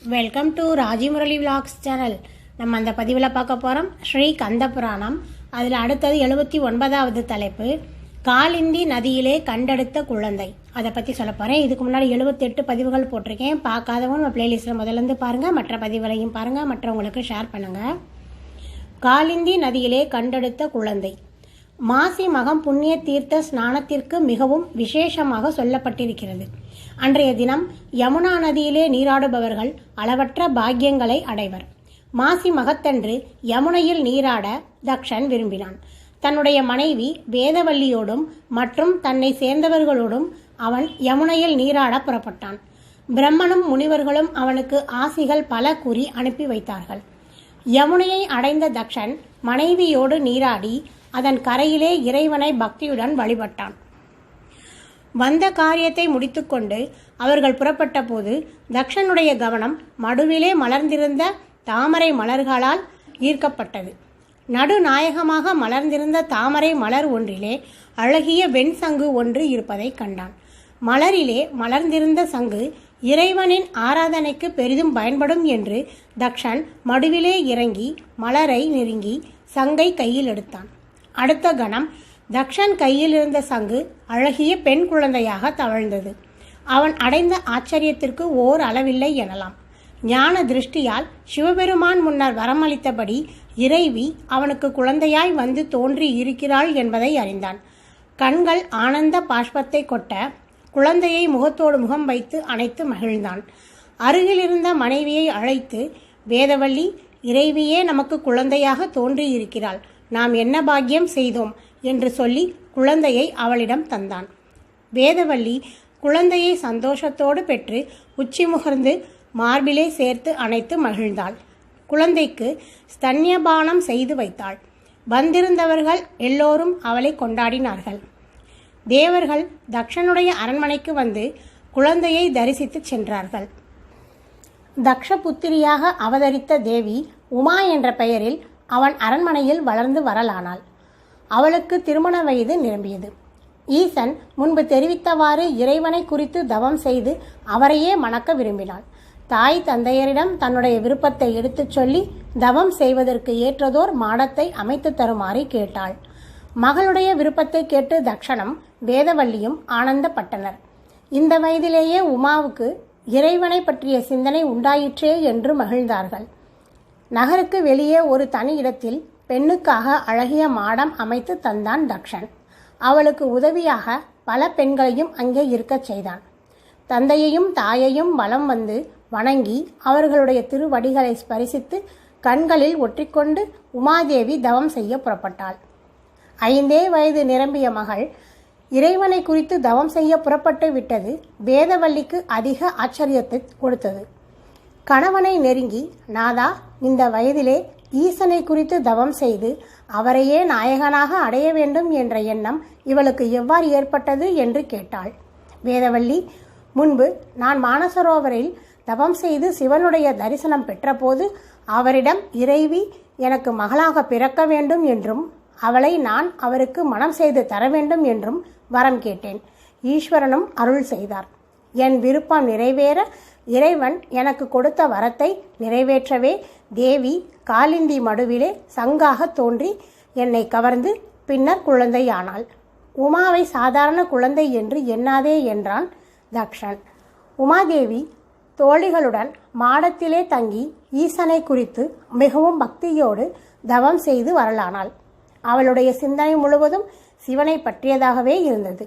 Welcome to Rajimurali vlogs channel. நம்ம அந்த பதிவில் பார்க்க போகிறோம் ஸ்ரீ கந்த புராணம். அதில் அடுத்தது 79வது தலைப்பு காலிந்தி நதியிலே கண்டெடுத்த குழந்தை. அதை பற்றி சொல்ல போகிறேன். இதுக்கு முன்னாடி 78 பதிவுகள் போட்டிருக்கேன். பார்க்காதவங்க நம்ம பிளேலிஸ்ட்டில் முதலேருந்து பாருங்கள், மற்ற பதிவுகளையும் பாருங்கள், மற்றவங்களுக்கு ஷேர் பண்ணுங்கள். காலிந்தி நதியிலே கண்டெடுத்த குழந்தை மாசி மகம் புண்ணிய தீர்த்த ஸ்நானத்திற்கு மிகவும் விசேஷமாக சொல்லப்பட்டிருக்கிறது. அன்றைய தினம் யமுனா நதியிலே நீராடுபவர்கள் அளவற்ற பாக்கியங்களை அடைவர். மாசி மகத்தன்று யமுனையில் நீராட தக்ஷன் விரும்பினான். தன்னுடைய மனைவி வேதவல்லியோடும் மற்றும் தன்னை சேர்ந்தவர்களோடும் அவன் யமுனையில் நீராட புறப்பட்டான். பிரம்மனும் முனிவர்களும் அவனுக்கு ஆசிகள் பல கூறி அனுப்பி வைத்தார்கள். யமுனையை அடைந்த தக்ஷன் மனைவியோடு நீராடி அதன் கரையிலே இறைவனை பக்தியுடன் வழிபட்டான். வந்த காரியத்தை முடித்துக்கொண்டு அவர்கள் புறப்பட்ட போது தக்ஷனுடைய கவனம் மடுவிலே மலர்ந்திருந்த தாமரை மலர்களால் ஈர்க்கப்பட்டது. நடுநாயகமாக மலர்ந்திருந்த தாமரை மலர் ஒன்றிலே அழகிய வெண் சங்கு ஒன்று இருப்பதை கண்டான். மலரிலே மலர்ந்திருந்த சங்கு இறைவனின் ஆராதனைக்கு பெரிதும் பயன்படும் என்று தக்ஷன் மடுவிலே இறங்கி மலரை நெருங்கி சங்கை கையில் எடுத்தான். அடுத்த கணம் தக்ஷன் கையில் இருந்த சங்கு அழகிய பெண் குழந்தையாக தவழ்ந்தது. அவன் அடைந்த ஆச்சரியத்திற்கு ஓர் அளவில்லை எனலாம். ஞான திருஷ்டியால் சிவபெருமான் முன்னர் வரமளித்தபடி இறைவி அவனுக்கு குழந்தையாய் வந்து தோன்றி இருக்கிறாள் என்பதை அறிந்தான். கண்கள் ஆனந்த பாஷ்பத்தை கொட்ட குழந்தையை முகத்தோடு முகம் வைத்து அணைத்து மகிழ்ந்தான். அருகிலிருந்த மனைவியை அழைத்து, வேதவல்லி, இறைவியே நமக்கு குழந்தையாக தோன்றியிருக்கிறாள், நாம் என்ன பாக்கியம் செய்தோம் என்று சொல்லி குழந்தையை அவளிடம் தந்தான். வேதவல்லி குழந்தையை சந்தோஷத்தோடு பெற்று உச்சி முகர்ந்து மார்பிலே சேர்த்து அணைத்து மகிழ்ந்தாள். குழந்தைக்கு ஸ்தன்யபானம் செய்து வைத்தாள். வந்திருந்தவர்கள் எல்லோரும் அவளை கொண்டாடினார்கள். தேவர்கள் தக்ஷனுடைய அரண்மனைக்கு வந்து குழந்தையை தரிசித்து சென்றார்கள். தக்ஷபுத்திரியாக அவதரித்த தேவி உமா என்ற பெயரில் அவன் அரண்மனையில் வளர்ந்து வரலானாள். அவளுக்கு திருமண வயது நிரம்பியது. ஈசன் முன்பு தெரிவித்தவாறு இறைவனை குறித்து தவம் செய்து அவரையே மணக்க விரும்பினாள். தாய் தந்தையரிடம் தன்னுடைய விருப்பத்தை எடுத்துச் சொல்லி தவம் செய்வதற்கு ஏற்றதோர் மாடத்தை அமைத்து தருமாறு கேட்டாள். மகளுடைய விருப்பத்தை கேட்டு தக்ஷனும் வேதவல்லியும் ஆனந்தப்பட்டனர். இந்த வயதிலேயே உமாவுக்கு இறைவனை பற்றிய சிந்தனை உண்டாயிற்றே என்று மகிழ்ந்தார்கள். நகருக்கு வெளியே ஒரு தனி இடத்தில் பெண்ணுக்காக அழகிய மாடம் அமைத்து தந்தான் தக்ஷன். அவளுக்கு உதவியாக பல பெண்களையும் அங்கே இருக்கச் செய்தான். தந்தையையும் தாயையும் வலம் வந்து வணங்கி அவர்களுடைய திருவடிகளை ஸ்பரிசித்து கண்களில் ஒற்றிக்கொண்டு உமாதேவி தவம் செய்ய புறப்பட்டாள். 5 வயது நிரம்பிய மகள் இறைவனை குறித்து தவம் செய்ய புறப்பட்டு விட்டது வேதவல்லிக்கு அதிக ஆச்சரியத்தை கொடுத்தது. கணவனை நெருங்கி, நாதா, இந்த வயதிலே ஈசனை குறித்து தவம் செய்து அவரையே நாயகனாக அடைய வேண்டும் என்ற எண்ணம் இவளுக்கு எவ்வாறு ஏற்பட்டது என்று கேட்டாள். வேதவல்லி, முன்பு நான் மானசரோவரில் தவம் செய்து சிவனுடைய தரிசனம் பெற்றபோது அவரிடம் இறைவி எனக்கு மகளாக பிறக்க வேண்டும் என்றும் அவளை நான் அவருக்கு மனம் செய்து தர வேண்டும் என்றும் வரம் கேட்டேன். ஈஸ்வரனும் அருள் செய்தார். என் விருப்பம் நிறைவேற இறைவன் எனக்கு கொடுத்த வரத்தை நிறைவேற்றவே தேவி காலிந்தி மடுவிலே சங்காக தோன்றி என்னை கவர்ந்து பின்னர் குழந்தையானாள். உமாவை சாதாரண குழந்தை என்று எண்ணாதே என்றான் தக்ஷன். உமாதேவி தோழிகளுடன் மாடத்திலே தங்கி ஈசனை குறித்து மிகவும் பக்தியோடு தவம் செய்து வரலானாள். அவளுடைய சிந்தனை முழுவதும் சிவனை பற்றியதாகவே இருந்தது.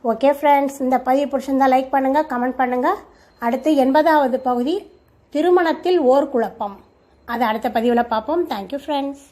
ஓகே ஃப்ரெண்ட்ஸ், இந்த பதிவு பிடிச்சிருந்தால் லைக் பண்ணுங்கள், கமெண்ட் பண்ணுங்கள். அடுத்து 80வது பகுதி திருமணத்தில் ஓர் குழப்பம். அதை அடுத்த பதிவில் பார்ப்போம். Thank you friends.